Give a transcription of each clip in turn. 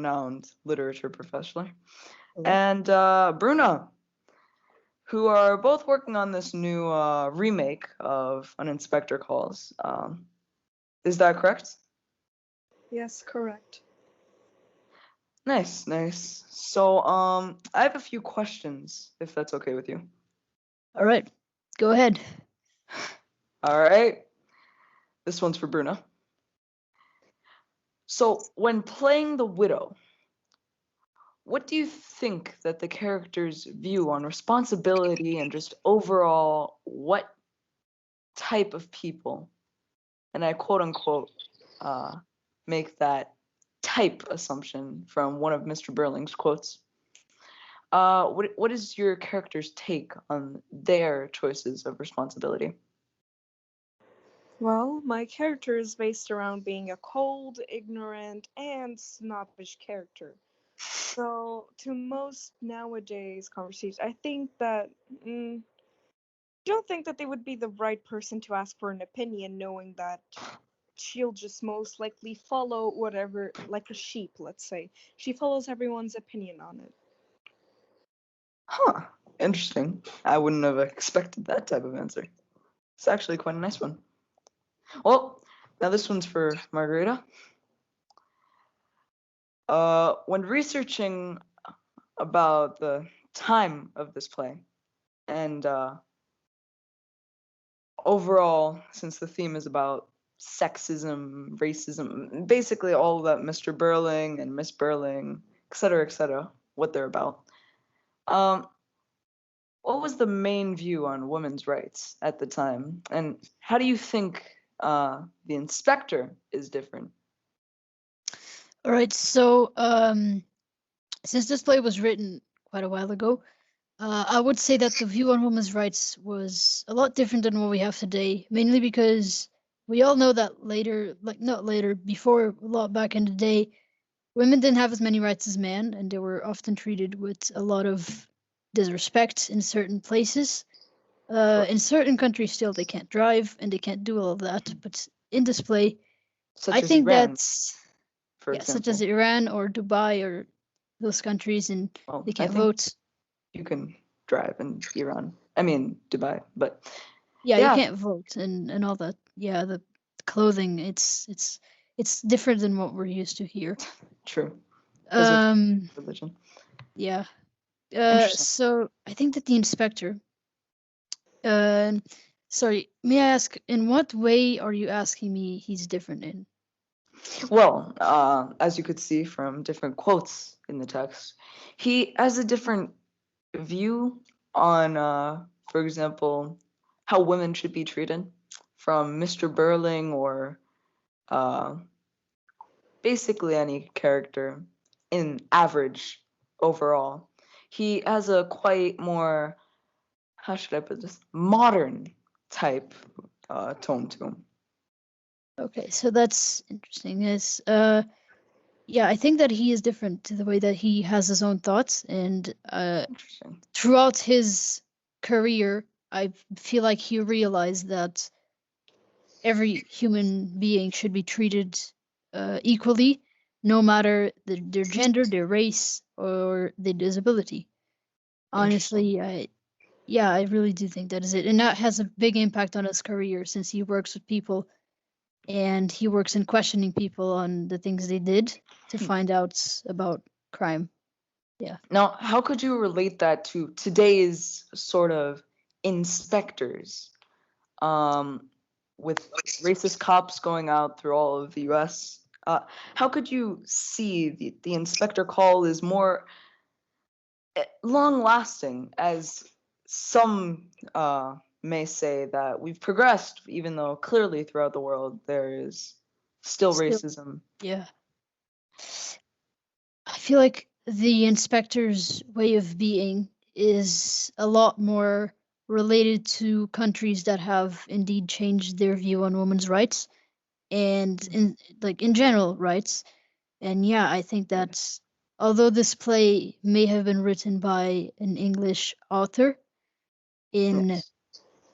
renowned literature professor, Hello. and Bruna, who are both working on this new remake of An Inspector Calls. Is that correct? Yes, correct. Nice, nice. So, I have a few questions, if that's okay with you. All right, go ahead. All right. This one's for Bruna. So, when playing the widow, what do you think that the character's view on responsibility and just overall what type of people, and I quote unquote make that type assumption from one of Mr. Burling's quotes. What is your character's take on their choices of responsibility? Well, my character is based around being a cold, ignorant, and snobbish character. So, to most nowadays conversations, I think that don't think that they would be the right person to ask for an opinion, knowing that she'll just most likely follow whatever, like a sheep, let's say. She follows everyone's opinion on it. Huh. Interesting. I wouldn't have expected that type of answer. It's actually quite a nice one. Well, now this one's for Margarita. When researching about the time of this play, and overall, since the theme is about sexism, racism, basically all that Mr. Burling and Miss Burling, etc., what they're about. Um, what was the main view on women's rights at the time, and how do you think the inspector is different? All right, so since this play was written quite a while ago, I would say that the view on women's rights was a lot different than what we have today, mainly because we all know that later, like not later, before a lot back in the day, women didn't have as many rights as men, and they were often treated with a lot of disrespect in certain places. In certain countries, still they can't drive and they can't do all of that. But in this play, Such I as think Iran, that's for yeah, such as example. Iran or Dubai or those countries, and Well, they I can't think vote. you can drive in Iran. I mean Dubai, but Yeah, you yeah, can't vote and all that. Yeah, the clothing, it's different than what we're used to here. true. Because of Um, religion. yeah. Interesting. So I think that the inspector. Uh, sorry, may I ask, in what way are you asking me he's different in? Well, as you could see from different quotes in the text, he has a different view on, for example, how women should be treated from Mr. Burling or uh, basically any character in average overall. He has a quite more, how should I put this, modern type tone to him. Okay, so that's interesting. Is yeah, I think that he is different to the way that he has his own thoughts, and Interesting. throughout his career, I feel like he realized that every human being should be treated equally, no matter their gender, their race, or their disability. Interesting. Honestly, I really do think that is it, and that has a big impact on his career since he works with people and he works in questioning people on the things they did to Hmm. find out about crime. Yeah. Now, how could you relate that to today's sort of inspectors? Um, with racist cops going out through all of the U.S. How could you see the inspector call is more long lasting, as some may say that we've progressed, even though clearly throughout the world there is still Still, racism. yeah. I feel like the inspector's way of being is a lot more related to countries that have indeed changed their view on women's rights and in general rights. And yeah, I think that although this play may have been written by an English author in Yes.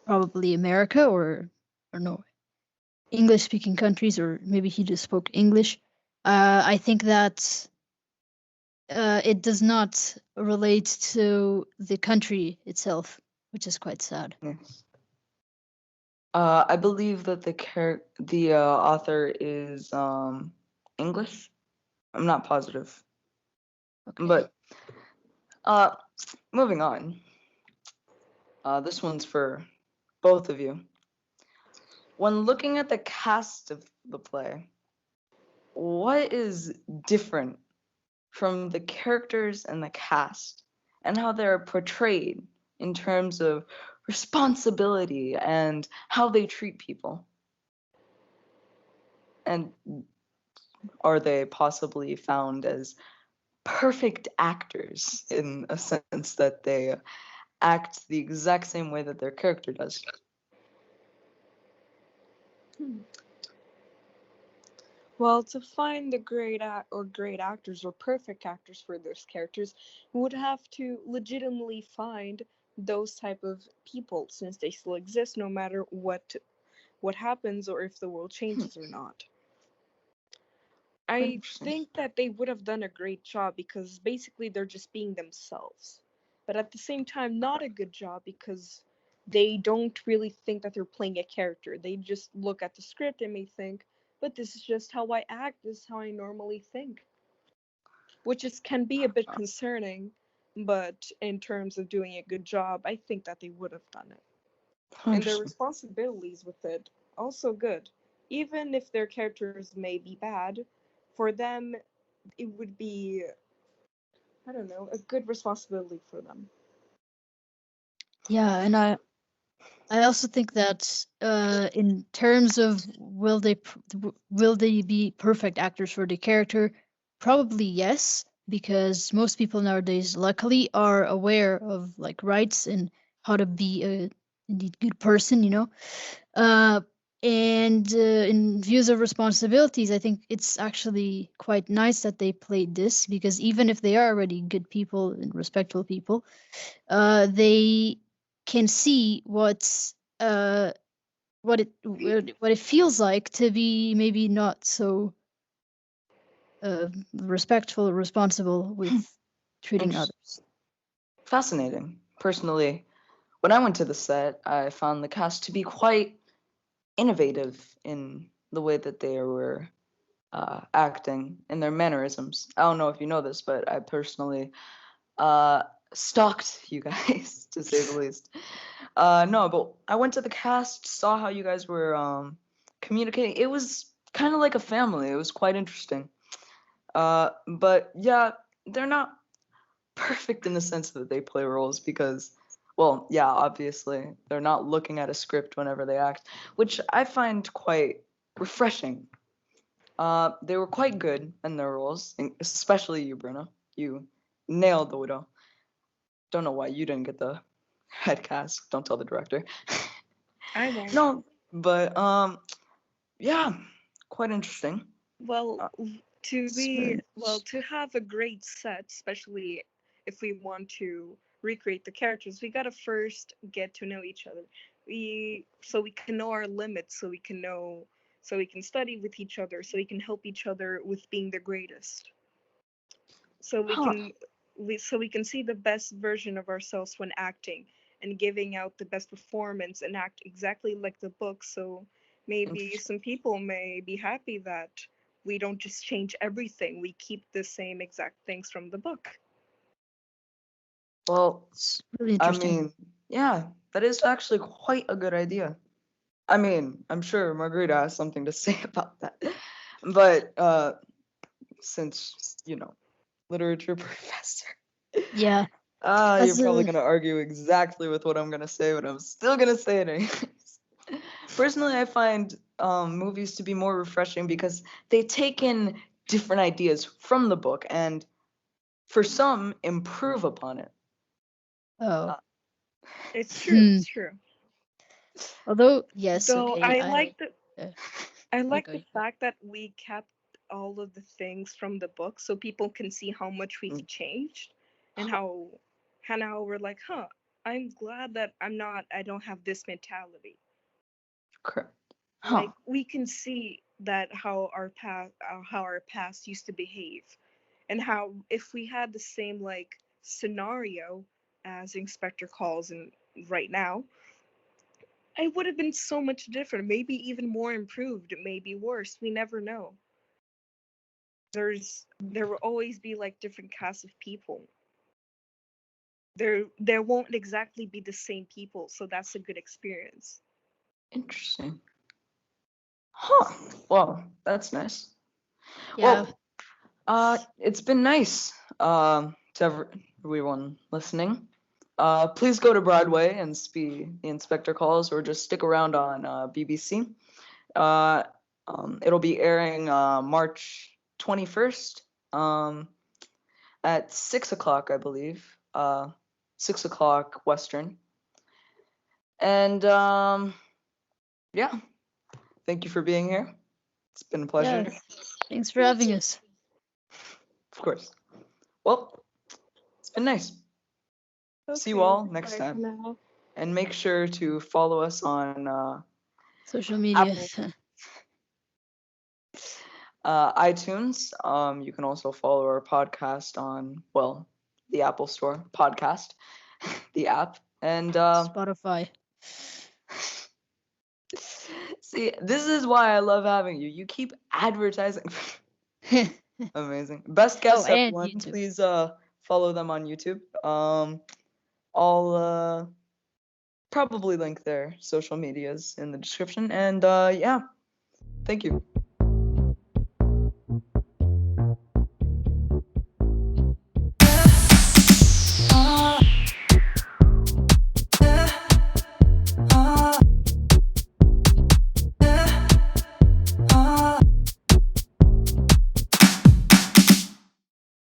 probably America or no, English speaking countries, or maybe he just spoke English. I think that it does not relate to the country itself, which is quite sad. Yes. I believe that the author is English. I'm not positive, Okay. but moving on. This one's for both of you. When looking at the cast of the play, what is different from the characters and the cast and how they're portrayed in terms of responsibility and how they treat people? And are they possibly found as perfect actors in a sense that they act the exact same way that their character does? Well, to find the great actors or perfect actors for those characters, we would have to legitimately find those type of people, since they still exist no matter what happens or if the world changes or not. Quite I interesting. think that they would have done a great job because basically they're just being themselves. But at the same time, not a good job because they don't really think that they're playing a character. They just look at the script and may think, but this is just how I act, this is how I normally think. Which is can be a bit concerning, but in terms of doing a good job, I think that they would have done it. And their Interesting. responsibilities with it also good. Even if their characters may be bad, for them it would be, I don't know, a good responsibility for them. Yeah, and I also think that in terms of will they be perfect actors for the character? Probably yes, because most people nowadays, luckily, are aware of like rights and how to be a indeed good person, you know. Uh, and in views of responsibilities, I think it's actually quite nice that they played this because even if they are already good people and respectful people, they can see what it feels like to be maybe not so respectful or responsible with treating Interesting. others. Fascinating. Personally, when I went to the set, I found the cast to be quite innovative in the way that they were acting in their mannerisms. I don't know if you know this, but I personally uh, stalked you guys, to say the least. No, but I went to the cast, saw how you guys were communicating. It was kind of like a family. It was quite interesting. But yeah, they're not perfect in the sense that they play roles because, well, yeah, obviously they're not looking at a script whenever they act, which I find quite refreshing. They were quite good in their roles, especially you, Bruno. You nailed the widow. Don't know why you didn't get the head cast. Don't tell the director. I won't. No, but yeah, quite interesting. Well, Uh, it's very to have a great set, especially if we want to recreate the characters, we gotta first get to know each other. We can know our limits, so we can study with each other, so we can help each other with being the greatest. So we huh. can so we can see the best version of ourselves when acting and giving out the best performance and act exactly like the book. So maybe Interesting. some people may be happy that we don't just change everything, we keep the same exact things from the book. Well, It's really I interesting. mean, yeah, that is actually quite a good idea. I mean, I'm sure Margarita has something to say about that. But since, you know, literature professor, Yeah, you're as probably a going to argue exactly with what I'm going to say, but I'm still going to say it anyways. Personally, I find movies to be more refreshing because they take in different ideas from the book and, for some, improve upon it. oh, Uh, It's true, hmm. it's true. Although yes, Though okay, I I like go. the fact that we kept all of the things from the book so people can see how much we've mm, changed and how we're like, huh, I'm glad that I don't have this mentality. correct. Huh. Like we can see that how our past used to behave and how if we had the same like scenario as Inspector Calls and right now, it would have been so much different, maybe even more improved, maybe worse. We never know. There will always be like different casts of people. There won't exactly be the same people, so that's a good experience. Interesting. Huh. Well, that's nice. Yeah. Well, it's been nice to everyone listening. Please go to Broadway and see The Inspector Calls, or just stick around on BBC. Uh, it'll be airing March 21st at 6 o'clock, I believe. 6 o'clock Western. And yeah, thank you for being here. It's been a pleasure. Yeah. Thanks for having us. Of course. Well, it's been nice. See you Okay, all next bye for time. now. And make sure to follow us on Social media. Apple. iTunes. You can also follow our podcast on, well, the Apple Store podcast, the app. And Spotify. see, this is why I love having you. You keep advertising. Amazing. Best guests, and everyone. YouTube. Please follow them on YouTube. I'll probably link their social medias in the description. And yeah, thank you.